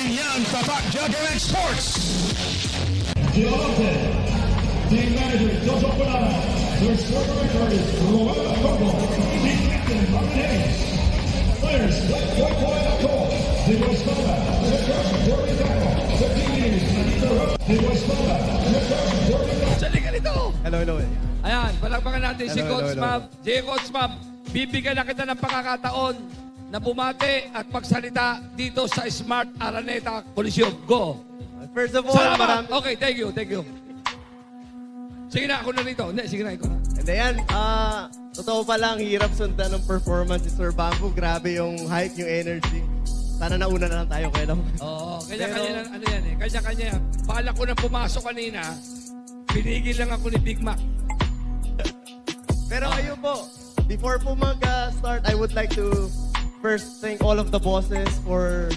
Yan Tapak Juggernaut Sports. Diamante, team manager Jojo Pinara, their sport director is Roel Acobo, team captain Marvin Hayes, players Black Boy Alcoa, the West Coast, head coach Jordan Taco, the team leaders Anita Rose, the West Coast, head coach Jordan Taco. Sali ka nito! Hello. Ayan, palakpakan natin si Hello, Coach hello, Mab. Coach Mab, bibigyan na kita ng pagkakataon na bumate at magsalita dito sa Smart Araneta Coliseum. Go! First of all, Salamat! Okay, thank you. Sige na, ako na rito. Hindi, sige na, ikaw na. And then, totoo pa lang, hirap sundan ng performance si Sir Bamboo. Grabe yung hype, yung energy. Sana nauna na lang tayo kay Long. Oo, kanya-kanya na, ano yan eh. Kanya-kanya yan. Pala ko nang pumasok kanina, pinigil lang ako ni Big Mac. Pero ayun po, before po mag-start, I would like to first thank all of the bosses for